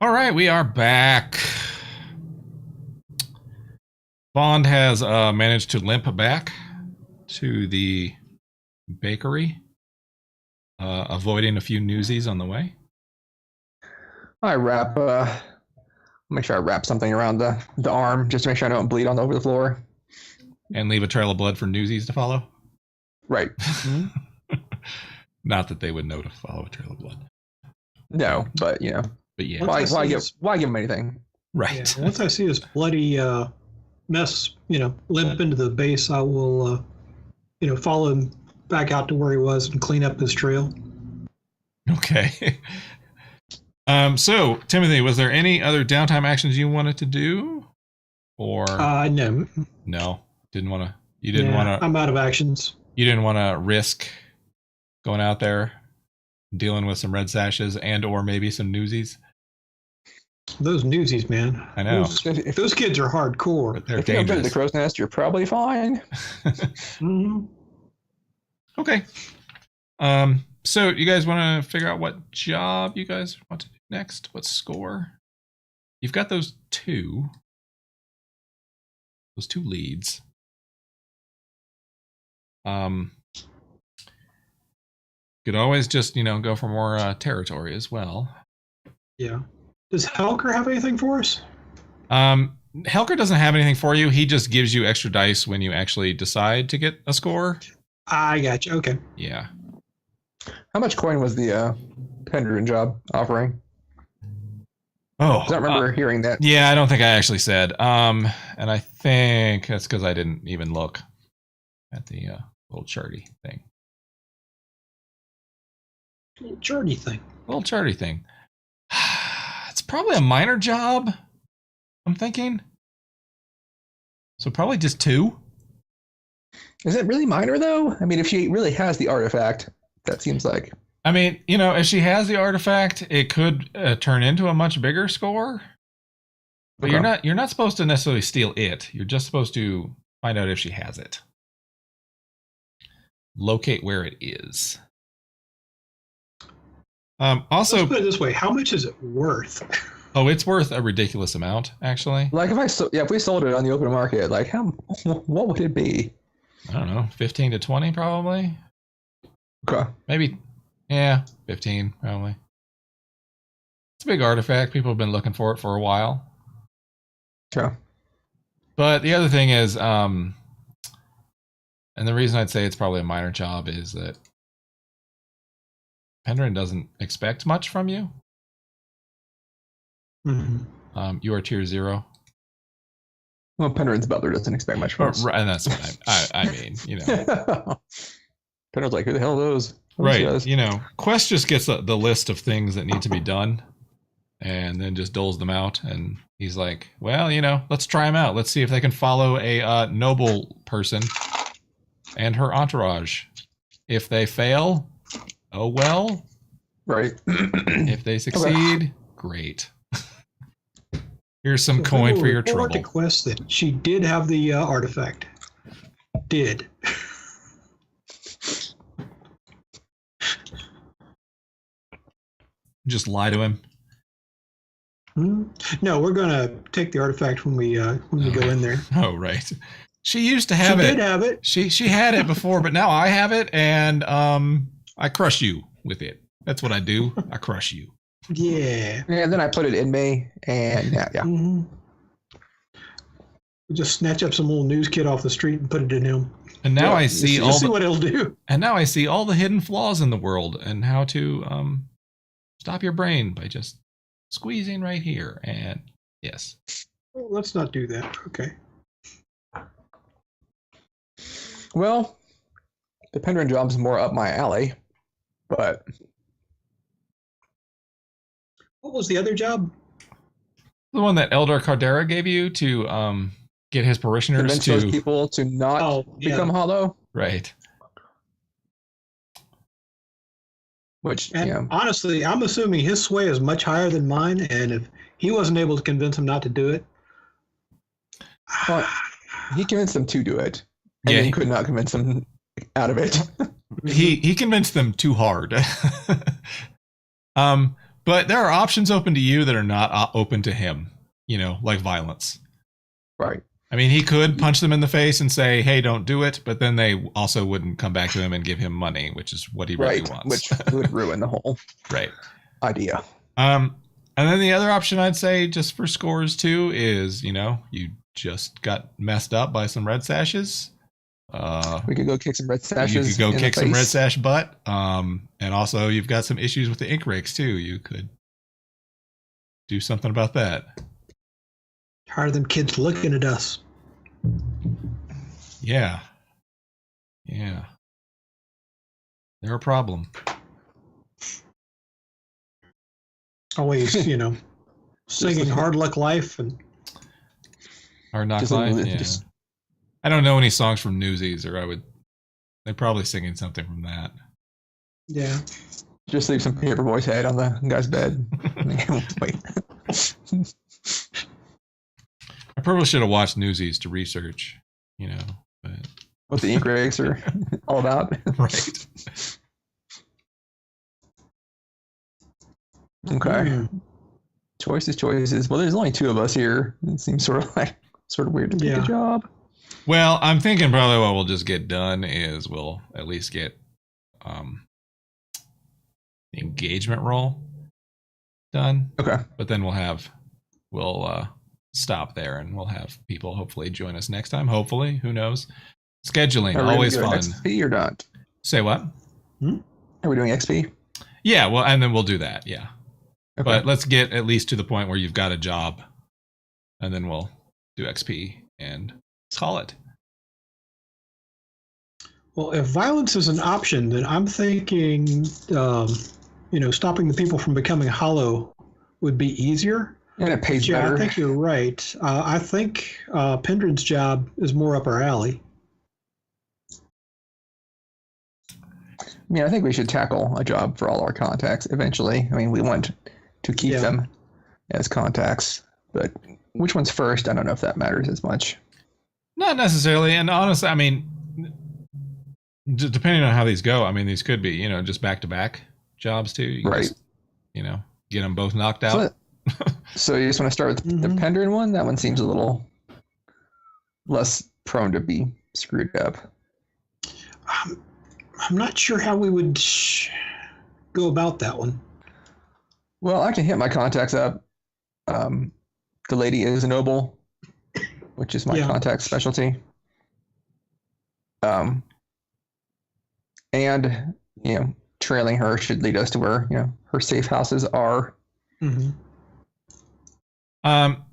All right, we are back. Bond has managed to limp back to the bakery, avoiding a few newsies on the way. I wrap, make sure I wrap something around the arm just to make sure I don't bleed on over the floor. And leave a trail of blood for newsies to follow. Right. Not that they would know to follow a trail of blood. No, but you know. But yeah. Why give them anything? Right. Yeah, once I see his bloody mess, limp into the base, I will, follow him back out to where he was and clean up his trail. Okay. So, Timothy, was there any other downtime actions you wanted to do? Or no. No. Didn't want to. You didn't want to. I'm out of actions. You didn't want to risk going out there, dealing with some red sashes and or maybe some newsies. Those newsies, man. I know. If those kids are hardcore. But they're if you're dangerous. the crow's nest, you're probably fine. Mm-hmm. Okay. So you guys want to figure out what job you guys want to do next? What score? You've got those two leads. Could always just, go for more territory as well. Yeah. Does Helker have anything for us? Helker doesn't have anything for you. He just gives you extra dice when you actually decide to get a score. I got you. Okay. Yeah. How much coin was the Pendrin job offering? Oh, I don't remember hearing that. Yeah, I don't think I actually said. And I think that's because I didn't even look at the little charty thing. Little charty thing. Little charty thing. It's probably a minor job, I'm thinking. So probably just 2. Is it really minor though? I mean, if she really has the artifact, that seems like. I mean, if she has the artifact, it could turn into a much bigger score. But Okay. you're not supposed to necessarily steal it. You're just supposed to find out if she has it. Locate where it is. Also, Let's put it this way: how much is it worth? oh, it's worth a ridiculous amount, actually. Like if we sold it on the open market, like what would it be? I don't know, 15 to 20 probably. Okay. Maybe, 15 probably. It's a big artifact. People have been looking for it for a while. Okay. But the other thing is, and the reason I'd say it's probably a minor job is that Pendrin doesn't expect much from you. Mm-hmm. You are tier 0. Well, Pendrin's butler doesn't expect much from us. Right, and that's what I mean, Pendrin's like, who the hell are those? Right, Quest just gets the list of things that need to be done and then just doles them out. And he's like, well, let's try them out. Let's see if they can follow a noble person and her entourage. If they fail, oh well. Right. If they succeed, great. Here's some coin for your trouble. To Quest that she did have the artifact. Did. Just lie to him. No, we're gonna take the artifact when we go in there. Oh, right. She used to have it. She did have it. She had it before, but now I have it, and I crush you with it. That's what I do. I crush you. Yeah. And then I put it in me, and yeah. Mm-hmm. Just snatch up some little news kid off the street and put it in him. And now I see see what it'll do. And now I see all the hidden flaws in the world and how to stop your brain by just squeezing right here. And yes. Well, let's not do that. Okay. Well, the Pendrin job's more up my alley, but What was the other job? The one that Eldar Cardera gave you to get his parishioners convince to those people to not become hollow. Right. Which, And honestly, I'm assuming his sway is much higher than mine, and if he wasn't able to convince him not to do it, well, he convinced them to do it, and Yeah, he he- could not convince them out of it. he convinced them too hard. But there are options open to you that are not open to him, you know, like violence. Right. I mean, he could punch them in the face and say, hey, don't do it. But then they also wouldn't come back to him and give him money, which is what he really wants. Which would ruin the whole right. idea. And then the other option I'd say just for scores too is, you know, you just got messed up by some red sashes. We could go kick some red sashes. You could go kick some red sash butt. And also you've got some issues with the ink rakes too. You could do something about that. Tired of them kids looking at us. Yeah. Yeah. They're a problem. Always, you know, singing Hard Luck Life and Hard Knock Life. Yeah. I don't know any songs from Newsies, or they're probably singing something from that. Yeah. Just leave some Paperboy's head on the guy's bed. Wait. I probably should have watched Newsies to research, you know, but what the ink rakes are all about. Right. Okay. Choices. Well, there's only 2 of us here. It seems sort of weird to take a job. Well, I'm thinking probably what we'll just get done is we'll at least get the engagement role done. Okay. But then we'll stop there and we'll have people hopefully join us next time. Hopefully, who knows? Scheduling, always fun. XP or not? Say what? Are we doing XP? Yeah, well, and then we'll do that. Yeah. Okay. But let's get at least to the point where you've got a job, and then we'll do XP and call it. Well, if violence is an option, then I'm thinking, you know, stopping the people from becoming hollow would be easier. And it pays better. I think you're right. I think Pendrin's job is more up our alley. I think we should tackle a job for all our contacts eventually. I mean, we want to keep them as contacts, but which one's first? I don't know if that matters as much. Not necessarily. And honestly, I mean, depending on how these go, I mean, these could be, you know, just back-to-back jobs too. You right. Just, you know, get them both knocked out. So you just want to start with the Pendrin one? That one seems a little less prone to be screwed up. I'm not sure how we would go about that one. Well, I can hit my contacts up. The lady is a noble, which is my contact specialty. And, you know, trailing her should lead us to where, you know, her safe houses are. Mm-hmm.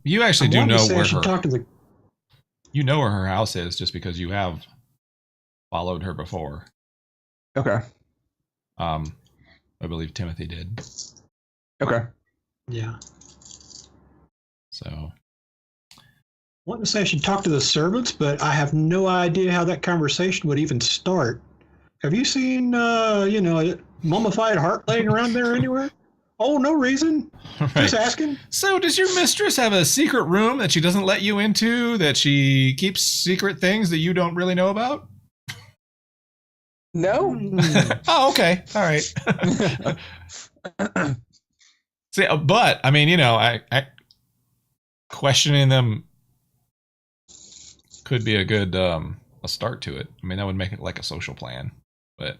You actually do know where you know where her house is just because you have followed her before. Okay. I believe Timothy did. Okay. Yeah. So. I want to say I should talk to the servants, but I have no idea how that conversation would even start. Have you seen, you know, a mummified heart laying around there anywhere? Oh, no reason. Right. Just asking. So does your mistress have a secret room that she doesn't let you into, that she keeps secret things that you don't really know about? No. Oh, okay. All right. See, but I mean, you know, I questioning them could be a good a start to it. I mean, that would make it like a social plan, but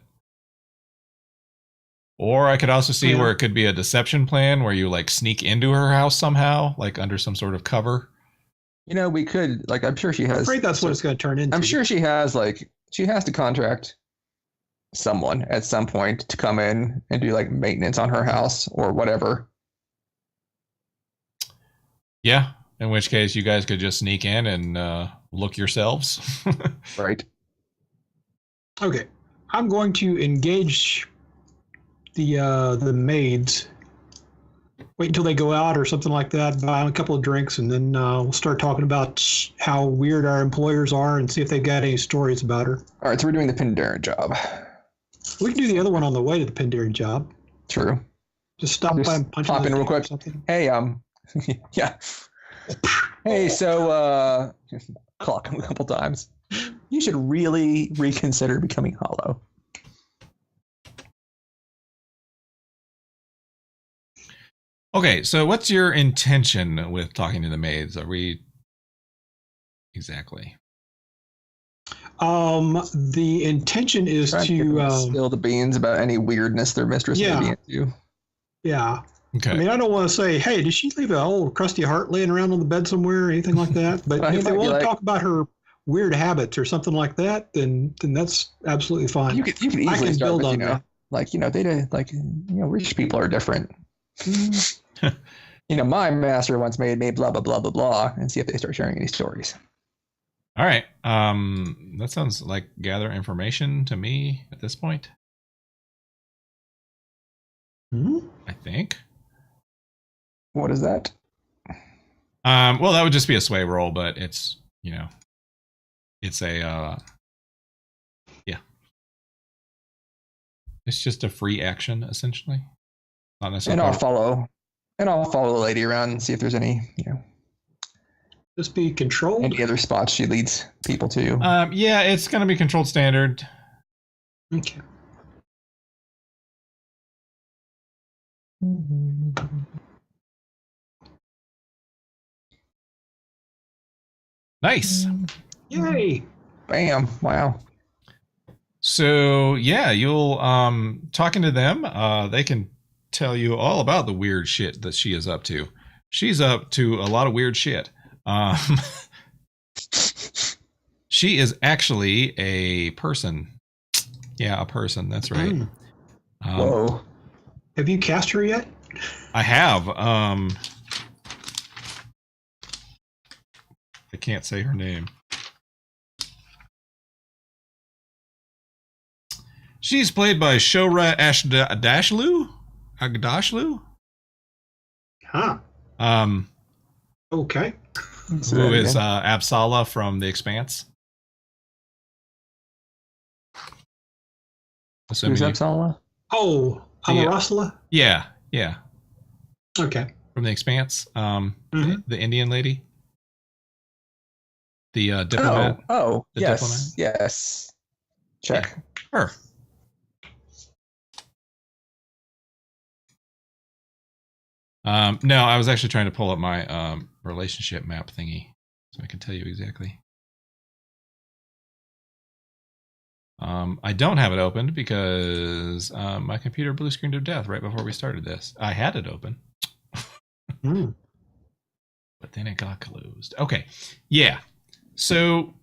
or I could also see where it could be a deception plan where you like sneak into her house somehow, like under some sort of cover. You know, we could, like, I'm sure she has. I'm afraid that's what it's going to turn into. I'm sure she has, like, she has to contract someone at some point to come in and do like maintenance on her house or whatever. Yeah, in which case you guys could just sneak in and look yourselves. Right. Okay, I'm going to engage the maids. Wait until they go out or something like that, buy them a couple of drinks, and then we'll start talking about how weird our employers are and see if they've got any stories about her. All right, so we're doing the Pendrin job. We can do the other one on the way to the Pendrin job. True. Just stop by and punch pop in real quick. Hey, yeah. Hey, so clock him a couple times. You should really reconsider becoming hollow. Okay, so what's your intention with talking to the maids? Are we exactly? The intention is Trying to get them to, to spill the beans about any weirdness their mistress Yeah. may be into. yeah. Okay. I mean, I don't want to say, hey, did she leave an old crusty heart laying around on the bed somewhere or anything like that? But Well, he if they might be want to like- talk about her weird habits or something like that, then that's absolutely fine. You could I easily can start build with, on that. like, they did, like, rich people are different. My master once made me blah, blah, blah, blah, blah, and see if they start sharing any stories. All right. That sounds like gather information to me at this point. Hmm? I think. What is that? Well, that would just be a sway roll, but it's it's a yeah. It's just a free action essentially. Not necessarily. And I'll follow the lady around and see if there's any, Just be controlled. any other spots she leads people to. Yeah, it's gonna be controlled standard. Okay. Nice. Yay. Bam! Wow. So yeah, you'll talking to them, they can tell you all about the weird shit that she is up to. She's up to a lot of weird shit. She is actually a person. Yeah, a person. That's right. Mm. Whoa. Have you cast her yet? I have. I can't say her name. She's played by Shora Agdashlu. Huh. Okay. Who is Absala from The Expanse? Who's Assuming you- Absala? Oh, The, Amarasala? yeah, Okay. from The Expanse. Mhm. The Indian lady, the diplomat. Oh, The yes, diplomat? yes. Check. Her. No, I was actually trying to pull up my relationship map thingy so I can tell you exactly. I don't have it opened because my computer blue screened to death right before we started this. I had it open, Hmm. but then it got closed. Okay, yeah. So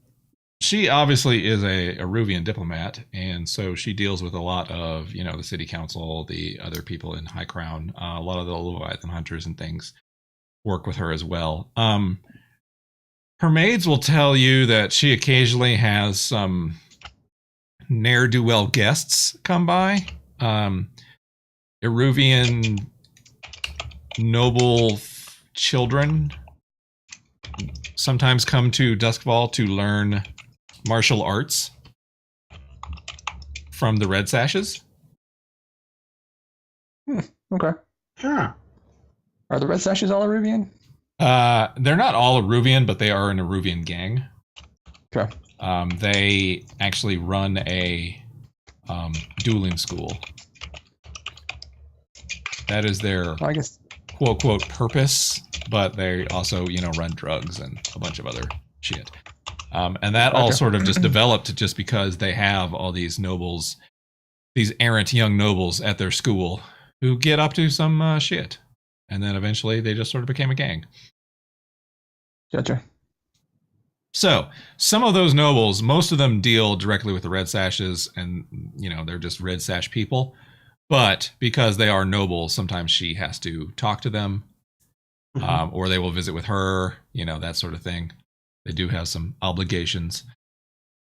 she obviously is a Ruvian diplomat, and so she deals with a lot of, the city council, the other people in High Crown, a lot of the Leviathan hunters and things work with her as well. Her maids will tell you that she occasionally has some ne'er-do-well guests come by. Eruvian noble children sometimes come to Duskfall to learn martial arts from the Red Sashes. Okay. Huh. Are the Red Sashes all Aruvian? They're not all Eruvian, but they are an Eruvian gang. Okay. They actually run a dueling school. That is their Well, I guess. quote quote purpose, but they also run drugs and a bunch of other shit. And that all Okay. sort of just developed just because they have all these nobles, these errant young nobles at their school who get up to some shit, and then eventually they just sort of became a gang. Gotcha. So some of those nobles, most of them deal directly with the Red Sashes, and they're just Red Sash people. But because they are nobles, sometimes she has to talk to them, or they will visit with her, that sort of thing. They do have some obligations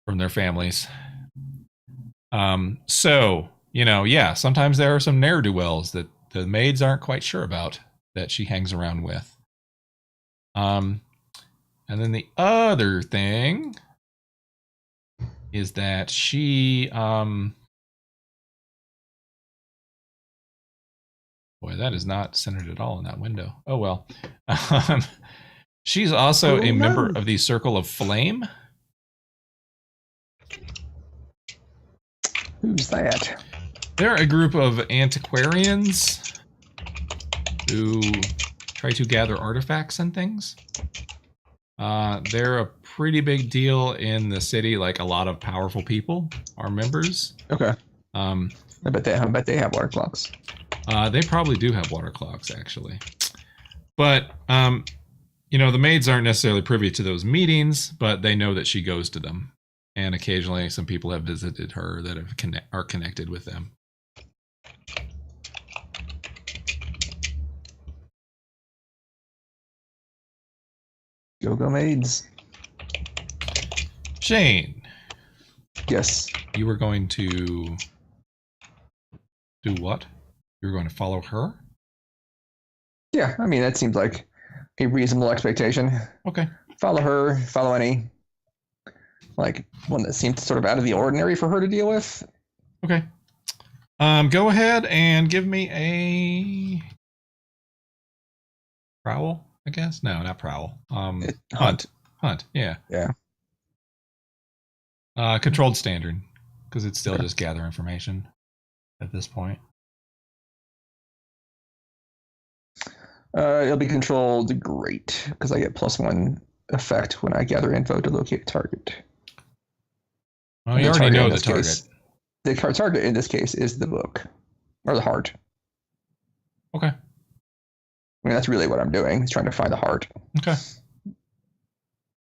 from their families. So, yeah, sometimes there are some ne'er-do-wells that the maids aren't quite sure about that she hangs around with. And then the other thing is that she, boy, that is not centered at all in that window. Oh, well. She's also a member of the Circle of Flame. Who's that? They're a group of antiquarians who try to gather artifacts and things. They're a pretty big deal in the city. Like a lot of powerful people are members. Okay. I bet they have water clocks. They probably do have water clocks, actually. But the maids aren't necessarily privy to those meetings, but they know that she goes to them, and occasionally some people have visited her that are connected with them. Go maids. Shane. Yes. You were going to do what? You were going to follow her? Yeah, I mean, that seems like a reasonable expectation. Okay. Follow her, follow any, like, one that seems sort of out of the ordinary for her to deal with. Okay. Go ahead and give me a prowl, I guess. No, not prowl. Hunt. Hunt. Yeah. Yeah. Controlled standard, because it's still just gather information at this point. It'll be controlled great, because I get +1 effect when I gather info to locate a target. Well, you already know the target. The target in this case is the book, or the heart. Okay. I mean, that's really what I'm doing, is trying to find the heart. Okay.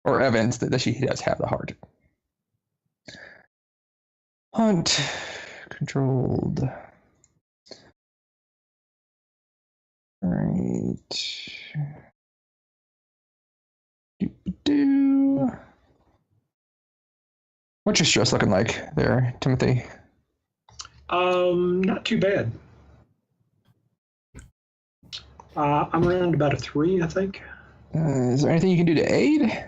Or evidence that she does have the heart. Hunt. Controlled. Right. Do. What's your stress looking like there, Timothy? Not too bad. I'm around about a 3, I think. Is there anything you can do to aid?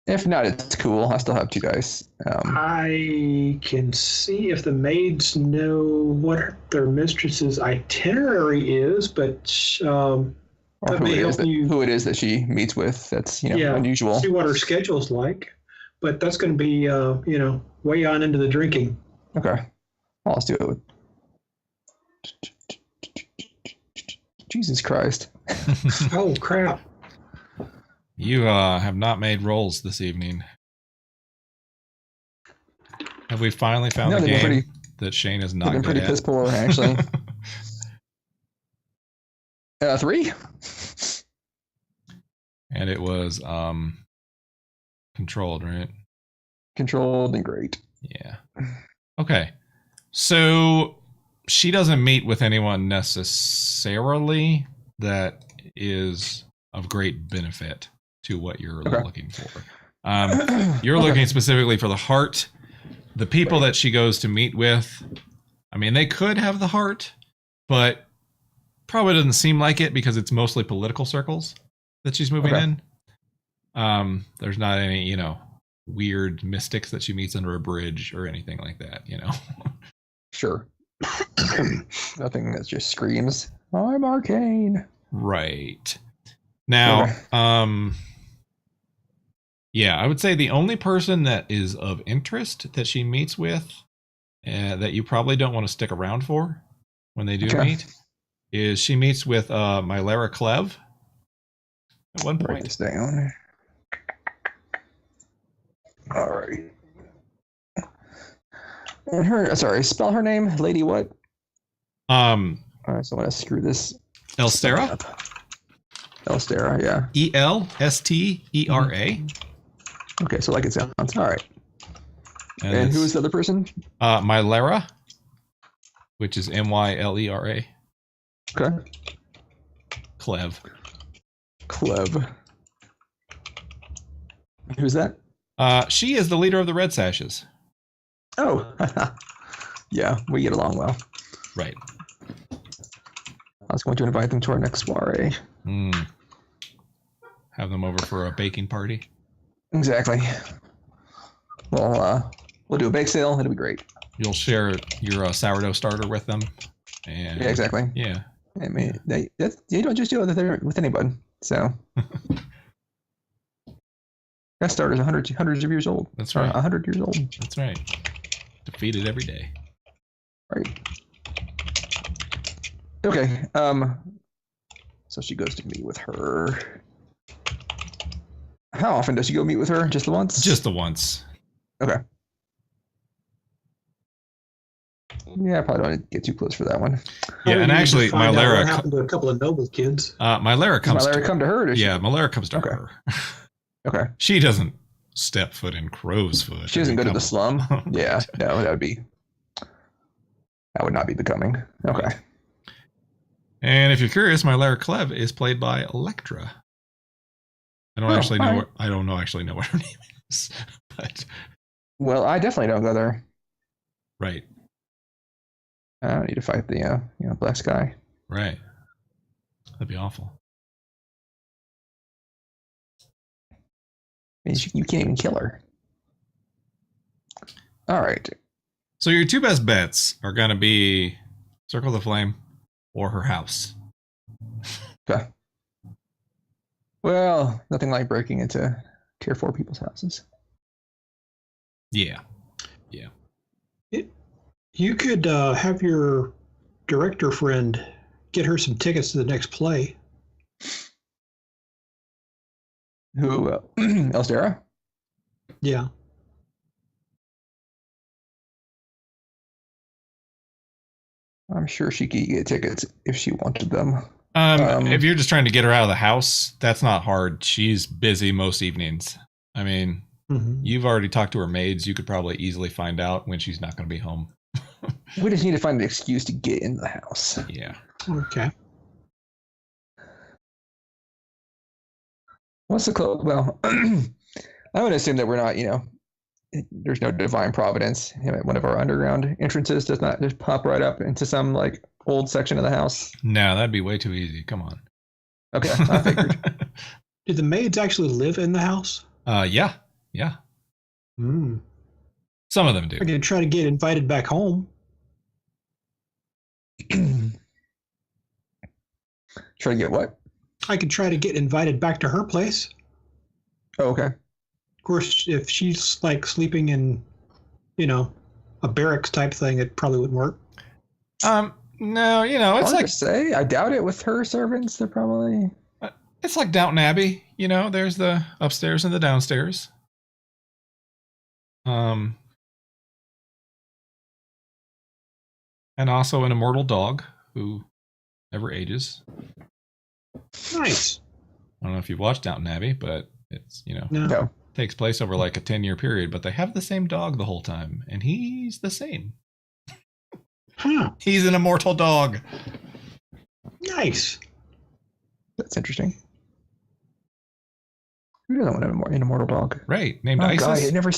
If not, it's cool. I still have 2 dice. I can see if the maids know what their mistress's itinerary is, but or who it is that she meets with. That's unusual. See what her schedule's like, but that's going to be way on into the drinking. Okay, well, let's do it. Jesus Christ! Oh crap! You have not made rolls this evening. Have we finally found the game that Shane is not good at? They've been pretty piss poor, actually. 3? And it was controlled, right? Controlled and great. Yeah. Okay. So she doesn't meet with anyone necessarily that is of great benefit to what you're looking for. You're looking specifically for the heart. The people that she goes to meet with, I mean, they could have the heart, but probably doesn't seem like it because it's mostly political circles that she's moving in. There's not any, weird mystics that she meets under a bridge or anything like that, Sure. Nothing that just screams, I'm arcane. Right. Now, yeah, I would say the only person that is of interest that she meets with that you probably don't want to stick around for when they do meet is she meets with Mylera Clev at one point. Write this down. All right. And spell her name, Lady what? All right, so I'm gonna screw this. Elstera? Elstera, yeah. Elstera. Okay, so like it sounds. All right. And who is the other person? Mylera, which is Mylera. Okay. Clev. Who's that? She is the leader of the Red Sashes. Oh, yeah, we get along well. Right. I was going to invite them to our next soiree. Have them over for a baking party. Exactly. Well, we'll do a bake sale. It'll be great. You'll share your sourdough starter with them. And, yeah, exactly. Yeah. I mean, you don't just do it with anybody. So that starter's hundreds of years old. That's right. 100 years old. That's right. Defeated every day. Right. Okay. So she goes to meet with her. How often does she go meet with her? Just the once? Just the once. Okay. Yeah, I probably don't want to get too close for that one. Yeah, and actually, Mylara. What happened to a couple of noble kids? Mylara comes. Does Mylara come to her? Or does yeah, Mylara comes to Okay. her. Okay. She doesn't step foot in crow's foot. She doesn't go to the slum. Yeah, no, that would not be becoming. Okay. And if you're curious, Mylara Clev is played by Electra. I don't actually know. Right. I don't actually know what her name is, but Well, I definitely don't go there. right, I don't need to fight the black sky. right. That'd be awful. You can't even kill her. All right. So your two best bets are going to be Circle of the Flame or her house. Okay. Well, nothing like breaking into tier 4 people's houses. Yeah. You could have your director friend get her some tickets to the next play. Who? Elsdera? Yeah. I'm sure she could get tickets if she wanted them. If you're just trying to get her out of the house, that's not hard. She's busy most evenings. I mean, you've already talked to her maids. You could probably easily find out when she's not going to be home. We just need to find an excuse to get in the house. Yeah. Okay. What's the close? Well, I would assume that we're not, there's no divine providence. One of our underground entrances does not just pop right up into some like old section of the house. No, that'd be way too easy. Come on. Okay, I figured. Did the maids actually live in the house? Yeah. Some of them do. I could try to get invited back home. Try to get what? I could try to get invited back to her place. Oh, okay. Of course, if she's like sleeping in, a barracks type thing, it probably wouldn't work. No, it's Hard like to say. I doubt it with her servants. They're probably. it's like Downton Abbey. There's the upstairs and the downstairs. And also an immortal dog who never ages. Nice. I don't know if you've watched Downton Abbey, but it's No. takes place over like a 10-year period, but they have the same dog the whole time, and he's the same. Huh. He's an immortal dog. Nice. That's interesting. Who doesn't want an immortal dog? Right, named Oh, Isis. God, it never.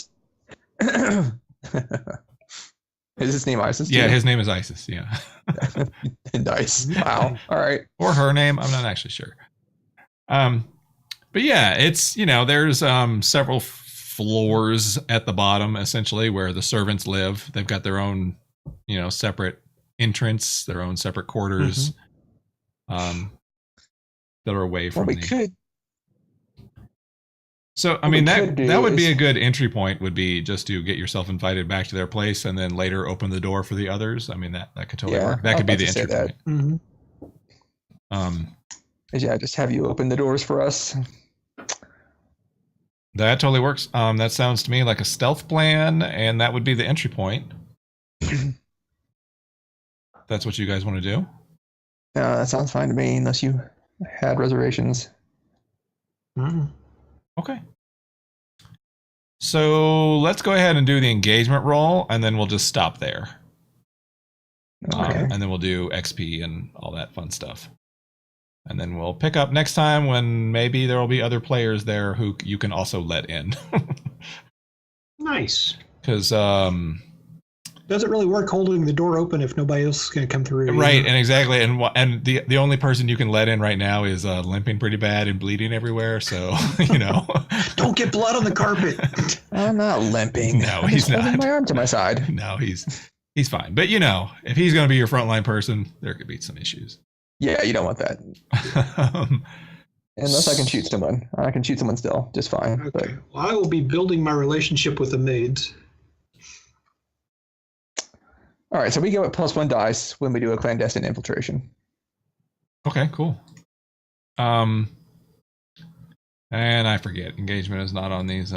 Is his name Isis? Yeah, too? his name is Isis. Yeah. Nice. Wow. All right. Or her name. I'm not actually sure. But yeah, it's there's several floors at the bottom essentially where the servants live. They've got their own separate entrance, their own separate quarters, that are away from. Well, we could. So I mean that would be a good entry point. Would be just to get yourself invited back to their place and then later open the door for the others. I mean that could totally work. That could be the entry point. Mm-hmm. Yeah, just have you open the doors for us. That totally works. That sounds to me like a stealth plan, and that would be the entry point. That's what you guys want to do? That sounds fine to me, unless you had reservations. Mm-hmm. Okay. So let's go ahead and do the engagement roll, and then we'll just stop there. Okay. And then we'll do XP and all that fun stuff. And then we'll pick up next time when maybe there will be other players there who you can also let in. Nice. Because doesn't really work holding the door open if nobody else is going to come through. right, and exactly, and the only person you can let in right now is limping pretty bad and bleeding everywhere. So Don't get blood on the carpet. I'm not limping. No, I'm he's just holding not. my arm to my side. No, he's fine. But if he's going to be your frontline person, there could be some issues. Yeah, you don't want that. Unless I can shoot someone. I can shoot someone still, just fine. Okay. But Well, I will be building my relationship with the maids. all right, so we get +1 dice when we do a clandestine infiltration. Okay, cool. And I forget. Engagement is not on these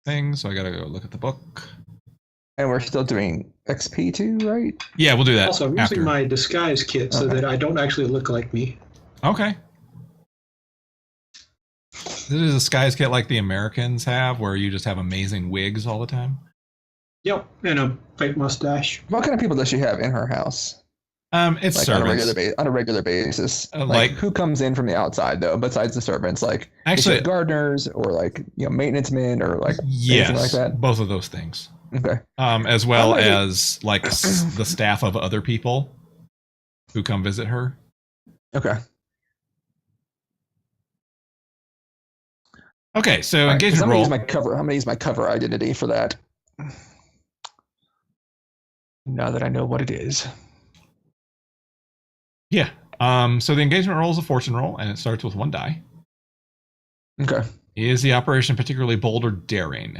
things, so I gotta go look at the book. And we're still doing XP too, right? Yeah, we'll do that Also, I'm after. using my disguise kit so Okay. that I don't actually look like me. Okay. This is a disguise kit like the Americans have, where you just have amazing wigs all the time. Yep, and a fake mustache. What kind of people does she have in her house? It's Like servants. on a regular basis. Like- who comes in from the outside though, besides the servants? Like Actually- is she gardeners or like maintenance men or like Yes, anything like that? both of those things. Okay. As well Alrighty. as like the staff of other people who come visit her. Okay. Okay, so All right, 'cause engagement I'm gonna roll. use my cover. I'm gonna use my cover identity for that. Now that I know what it is. Yeah. So the engagement roll is a fortune roll, and it starts with 1 die. Okay. Is the operation particularly bold or daring?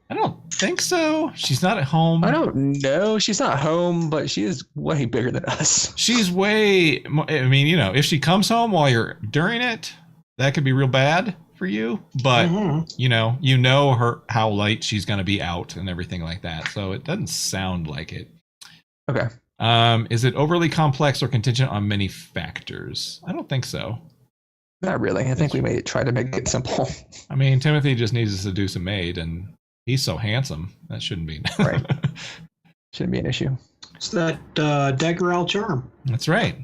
I don't think so. She's not at home. I don't know. She's not home, but she is way bigger than us. She's way. I mean, if she comes home while you're during it, that could be real bad for you. But Mhm. you know her how late she's going to be out and everything like that. So it doesn't sound like it. Okay. Is it overly complex or contingent on many factors? I don't think so. Not really. I think we try to make it simple. I mean, Timothy just needs to seduce a maid, and he's so handsome. That shouldn't be. Right. Shouldn't be an issue. It's that Daggerel charm. That's right.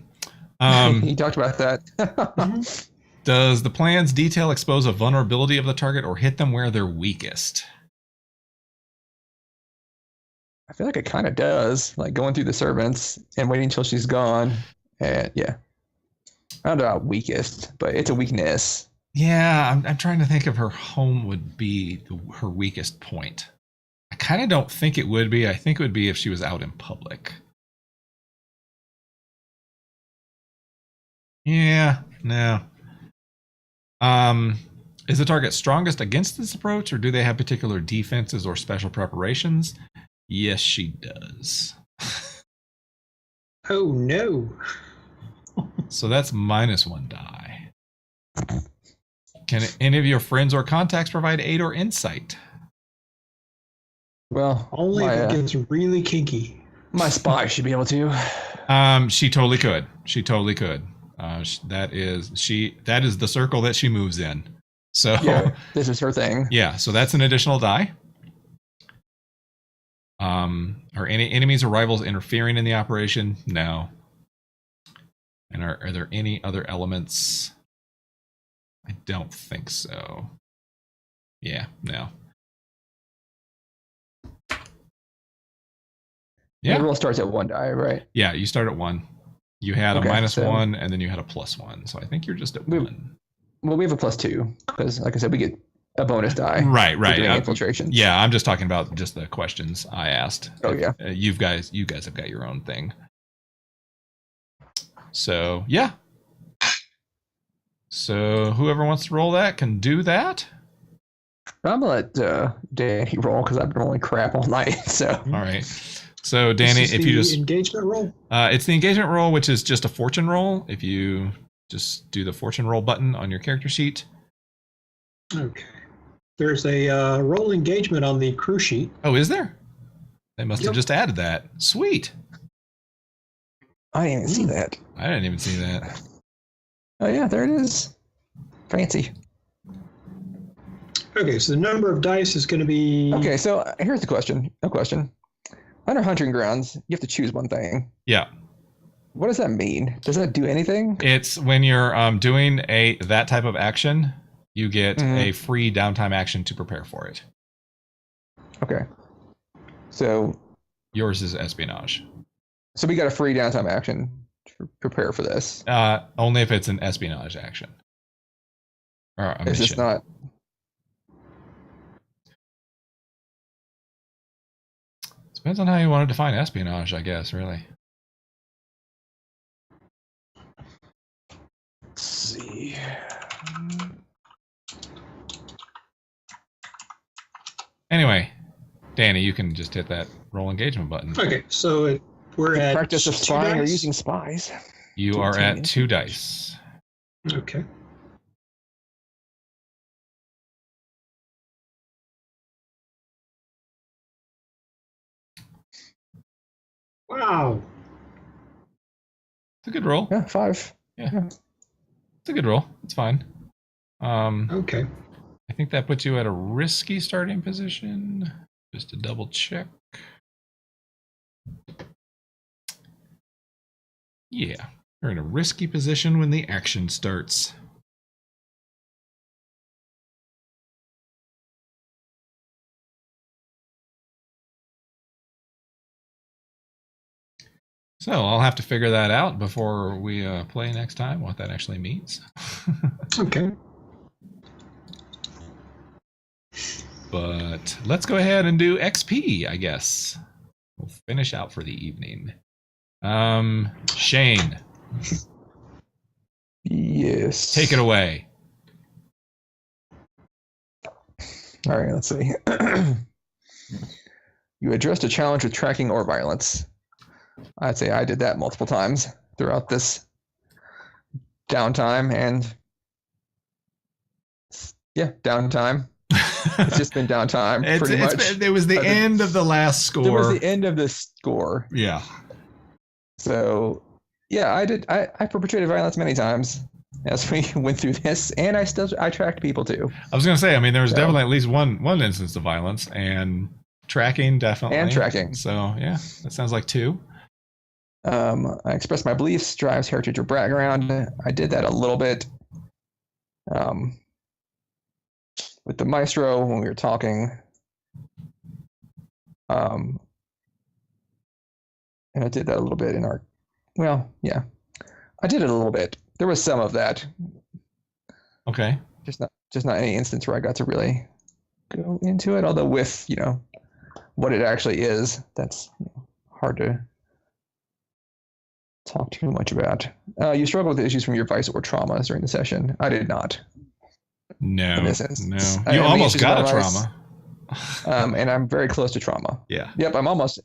He talked about that. Mhm. Does the plan's detail expose a vulnerability of the target or hit them where they're weakest? I feel like it kind of does, like going through the servants and waiting until she's gone. And yeah, I don't know about weakest, but it's a weakness. Yeah, I'm trying to think if her home would be her weakest point. I kind of don't think it would be. I think it would be if she was out in public. Yeah, no. Is the target strongest against this approach, or do they have particular defenses or special preparations? Yes, she does. Oh no. So that's -1 die. Can any of your friends or contacts provide aid or insight? Well, Only if it gets really kinky. my spy should be able to. She totally could. She totally could. That is the circle that she moves in. So Yeah, this is her thing. yeah, so that's an additional die. Are any enemies or rivals interfering in the operation? No. And are there any other elements? I don't think so. Yeah, no. The Yeah, roll starts at 1 die, right? yeah. You start at 1. You had a Okay, so- -1, and then you had a +1. So I think you're just at We- 1. Well, we have a +2 because, like I said, we get a bonus die. Right, for right. doing infiltration. Yeah, I'm just talking about just the questions I asked. Oh, yeah. You guys have got your own thing. So yeah. So whoever wants to roll that can do that. I'm gonna let Danny roll because I've been rolling crap all night. So All right. So Danny, This is if you the just engagement roll. it's the engagement roll, which is just a fortune roll. If you just do the fortune roll button on your character sheet. Okay. There's a roll engagement on the crew sheet. Oh, is there? They must have Yep. just added that. Sweet. I didn't even see that. I didn't even see that. Oh yeah, there it is. Fancy. Okay, so the number of dice is going to be. Okay, so here's the question. No question. Under hunting grounds, you have to choose one thing. Yeah. What does that mean? Does that do anything? It's when you're doing that type of action, you get Mhm. a free downtime action to prepare for it. Okay. So Yours is espionage. we got a free downtime action to prepare for this. Only if it's an espionage action. Or a It's just mission. not. Depends on how you want to define espionage, I guess, really. Let's see. Anyway, Danny, you can just hit that roll engagement button. Okay, so we're at Practice of 2 spying or dice? using spies. You to are obtain at 2 dice. Okay. Wow. It's a good roll. Yeah, 5. It's a good roll. It's fine. Okay. I think that puts you at a risky starting position. Just to double check. Yeah, you're in a risky position when the action starts. So I'll have to figure that out before we play next time, what that actually means. Okay. But let's go ahead and do XP, I guess. We'll finish out for the evening. Shane, Yes. take it away. All right, let's see. You addressed a challenge with tracking or violence. I'd say I did that multiple times throughout this downtime, and yeah, downtime. It's just been downtime, pretty much. It was the end of the last score. It was the end of the score. Yeah. So, yeah, I perpetrated violence many times as we went through this, and I tracked people too. I was gonna say, I mean, there was definitely at least one instance of violence, and tracking definitely. And tracking. So yeah, that sounds like 2. I expressed my beliefs, drives, heritage, or background. I did that a little bit. With the maestro when we were talking. And I did that a little bit in our, well, yeah, I did it a little bit. There was some of that. Okay. Just not any instance where I got to really go into it. Although with, what it actually is, that's hard to talk too much about. You struggle with issues from your vice or traumas during the session. I did not. No. In this instance. You almost issues got a with my vice, trauma. and I'm very close to trauma. Yeah. Yep, I'm almost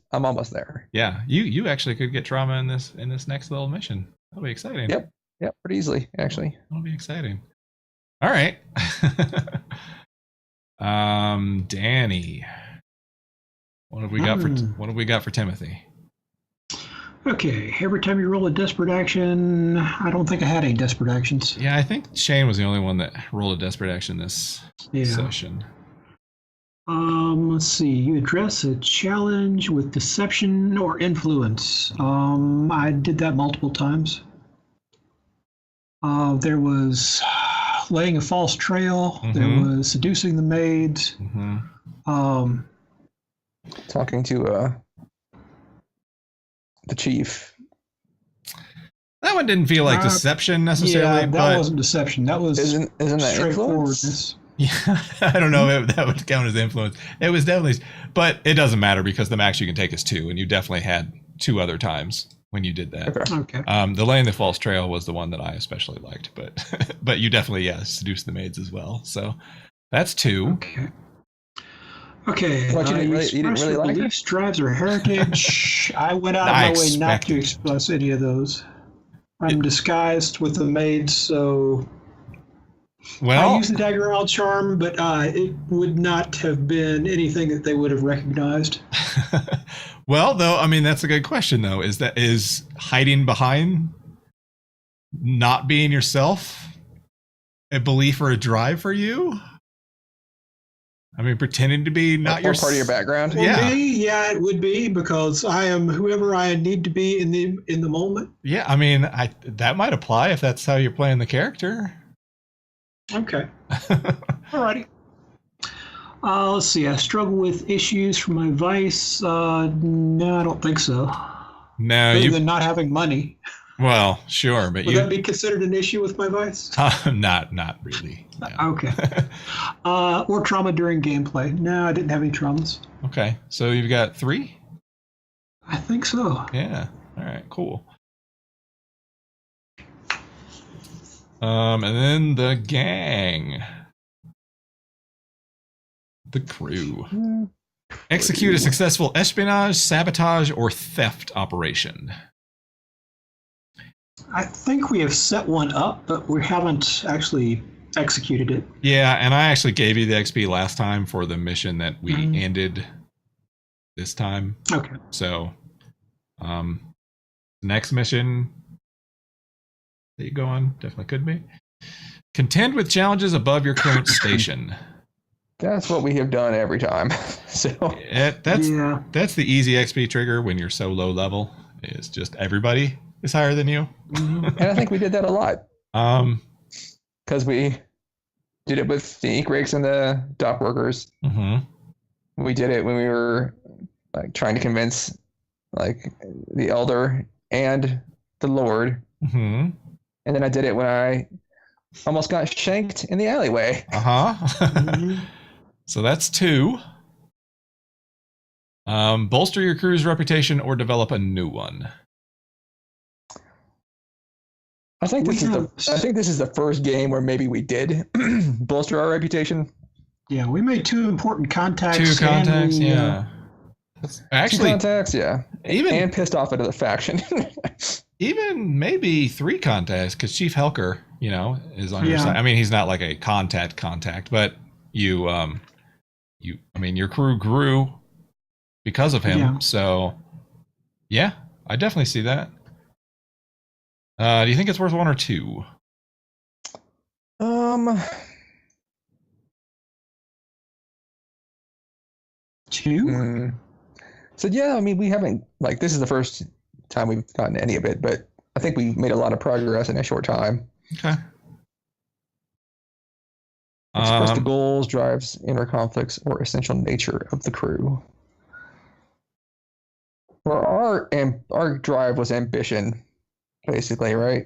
there. Yeah. You actually could get trauma in this next little mission. That'll be exciting. Yep, pretty easily actually. That'll be exciting. All right. Danny, what have we got for Timothy? Okay. Every time you roll a desperate action, I don't think I had any desperate actions. Yeah, I think Shane was the only one that rolled a desperate action this Yeah. session. Let's see. You address a challenge with deception or influence. I did that multiple times. There was laying a false trail. Mhm. There was seducing the maids. Mm-hmm. Talking to the chief. That one didn't feel like deception necessarily, Yeah, that but wasn't deception. That was Isn't that influence? straightforwardness. yeah, I don't know if that would count as influence. It was definitely, but it doesn't matter because the max you can take is 2, and you definitely had 2 other times when you did that. Okay. The laying the false trail was the one that I especially liked, but but you definitely seduced the maids as well. So that's 2. Okay. What, you didn't express really your like it? beliefs, drives, or heritage. I went out I of my way not to expected. express any of those. I'm disguised with the maids, so I Well, used the dagger charm, but it would not have been anything that they would have recognized. well, though, I mean that's a good question. Though, is hiding behind not being yourself a belief or a drive for you? I mean, pretending to be not or part of your background. For me, it would be because I am whoever I need to be in the moment. Yeah, I mean, that might apply if that's how you're playing the character. Okay. Alrighty. Let's see. I struggle with issues from my vice. No, I don't think so. No, Other than not having money. Well, sure, but Would that be considered an issue with my vice? not really. No. Okay. Or trauma during gameplay. No, I didn't have any traumas. Okay, so you've got 3? I think so. Yeah. All right, cool. And then the gang. The crew. Execute a successful espionage, sabotage, or theft operation. I think we have set one up, but we haven't actually executed it. Yeah, and I actually gave you the XP last time for the mission that we ended this time. Okay. So, next mission that you go on definitely could be. Contend with challenges above your current station. That's what we have done every time. So that's the easy XP trigger when you're so low level. Is just everybody is higher than you. And I think we did that a lot. Because we did it with the ink rakes and the dock workers. Mm-hmm. We did it when we were like trying to convince like the elder and the lord. Mm-hmm. And then I did it when I almost got shanked in the alleyway. Mm-hmm. So that's 2. Bolster your crew's reputation or develop a new one. I think this is the first game where maybe we did bolster our reputation. Yeah, we made 2 important contacts. 2 contacts, yeah. Actually, 2 contacts, yeah. And pissed off another faction. Even maybe 3 contacts, because Chief Helker, is on your side. I mean, he's not like a contact, but your crew grew because of him. Yeah. So, yeah, I definitely see that. Do you think it's worth 1 or 2? 2? So yeah, I mean, we haven't this is the first time we've gotten any of it, but I think we made a lot of progress in a short time. Okay. Express the goals, drives, inner conflicts, or essential nature of the crew. Or our drive was ambition, basically, right?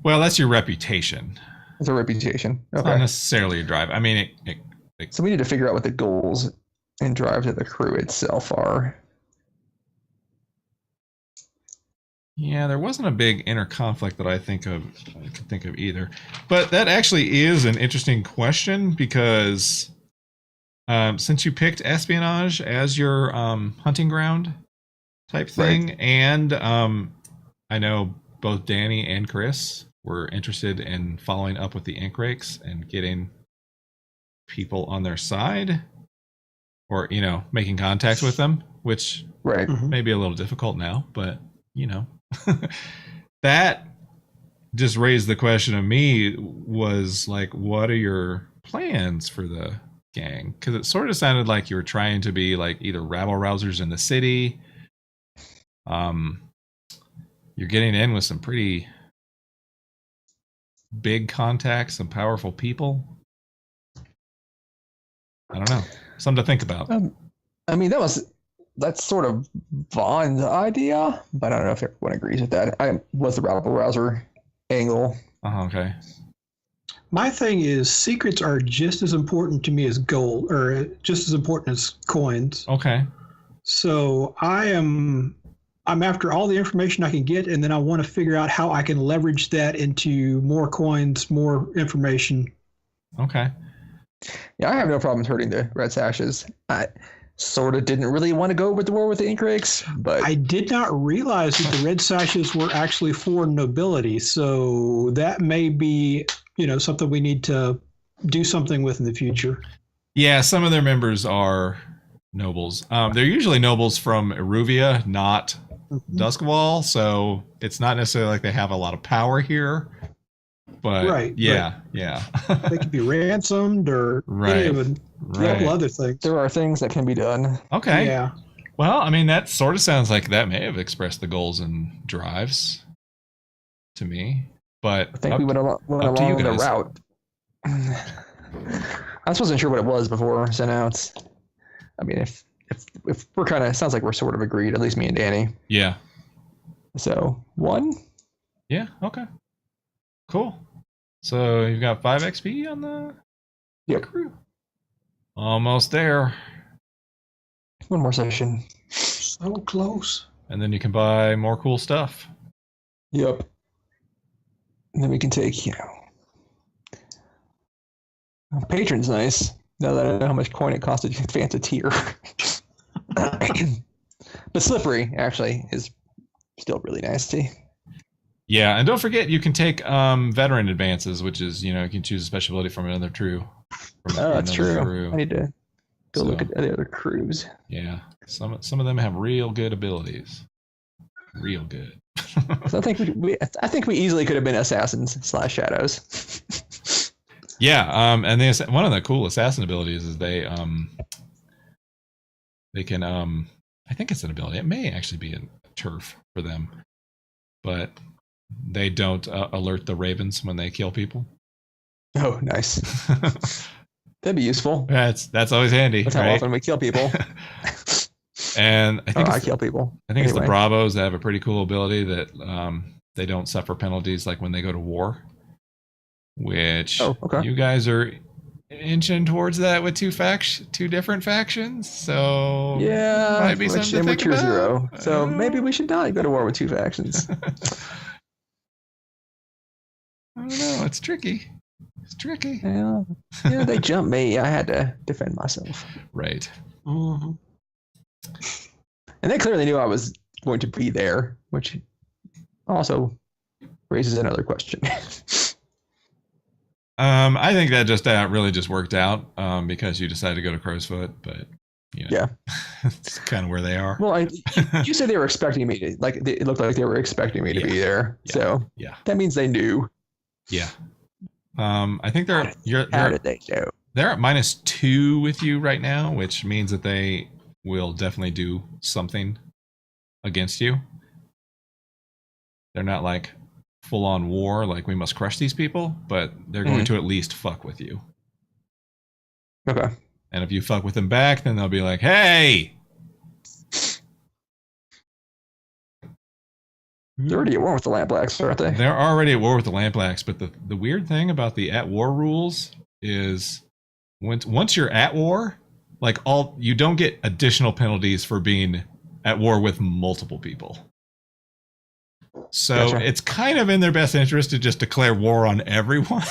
Well, that's your reputation. It's a reputation. Okay. It's not necessarily a drive. I mean, so we need to figure out what the goals and drives of the crew itself are. Yeah, there wasn't a big inner conflict that I could think of either. But that actually is an interesting question because since you picked espionage as your hunting ground type thing, right. And I know both Danny and Chris were interested in following up with the ink rakes and getting people on their side, or making contact with them, which may be a little difficult now, but that just raised the question of me was like, what are your plans for the gang? Because it sort of sounded like you were trying to be like either rabble rousers in the city. You're getting in with some pretty big contacts, some powerful people. I don't know. Something to think about. I mean, that's sort of Vaughn's idea, but I don't know if everyone agrees with that. I was the rabble rouser angle. Okay. My thing is secrets are just as important to me as gold, or just as important as coins. Okay. So I'm after all the information I can get, and then I want to figure out how I can leverage that into more coins, more information. Okay. Yeah, I have no problems hurting the Red Sashes. I sort of didn't really want to go with the war with the ink rakes, but I did not realize that the Red Sashes were actually for nobility. So that may be, something we need to do something with in the future. Yeah, some of their members are nobles. They're usually nobles from Eruvia, not Duskwall, so it's not necessarily like they have a lot of power here. But yeah. They could be ransomed or any of a couple other things. There are things that can be done. Okay. Yeah. Well, I mean, that sort of sounds like that may have expressed the goals and drives to me. But I think we went along the route. I just wasn't sure what it was before, so now it's. I mean, if we're kind of, sounds like we're sort of agreed, at least me and Danny. Yeah. So 1. Yeah. Okay. Cool. So you've got 5 XP on the crew. Almost there. 1 more session. So close. And then you can buy more cool stuff. Yep. And then we can take, Patron's nice. Now that I know how much coin it costs to advance a tier. But slippery actually is still really nasty. Yeah, and don't forget you can take veteran advances, which is you can choose a special ability from another crew. Oh, that's true. I need to go look at the other crews. Yeah, some of them have real good abilities. Real good. So I think we easily could have been assassins / shadows. Yeah, and one of the cool assassin abilities is they can I think it's an ability. It may actually be a turf for them, but they don't alert the ravens when they kill people. Oh, nice. That'd be useful. That's always handy. That's right? how often we kill people. And I think I kill people. I think it's the Bravos that have a pretty cool ability that they don't suffer penalties like when they go to war. Which you guys are inching towards that with two different factions. So yeah, might be something to think about. 0. So maybe we should not go to war with two factions. I don't know. It's tricky. It's tricky. Yeah, they jumped me. I had to defend myself. Right. Mm-hmm. And they clearly knew I was going to be there, which also raises another question. I think that really just worked out because you decided to go to Crowsfoot, but yeah, it's kind of where they are. Well, you said they were expecting me to it looked like they were expecting me to be there, so that means they knew. Yeah, I think they're how did they know? They're at -2 with you right now, which means that they will definitely do something against you. They're not like full on war, like we must crush these people, but they're going to at least fuck with you. Okay. And if you fuck with them back, then they'll be like, hey! They're already at war with the Lampblacks, aren't they? They're already at war with the Lampblacks, but the weird thing about the at war rules is once you're at war, you don't get additional penalties for being at war with multiple people. So it's kind of in their best interest to just declare war on everyone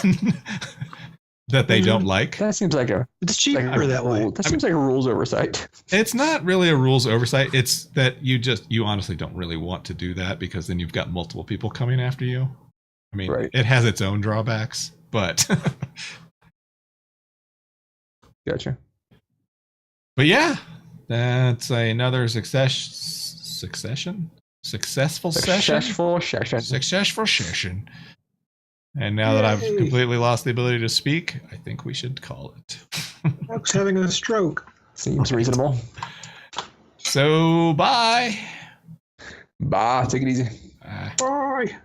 that they don't like. That seems like it's cheaper that way. That seems like a rules oversight. It's not really a rules oversight. It's that you honestly don't really want to do that because then you've got multiple people coming after you. I mean, It has its own drawbacks, but gotcha. But yeah, that's another successful session. And now that I've completely lost the ability to speak, I think we should call it. Mark's having a stroke. Seems reasonable. So, bye. Bye. Take it easy. Bye.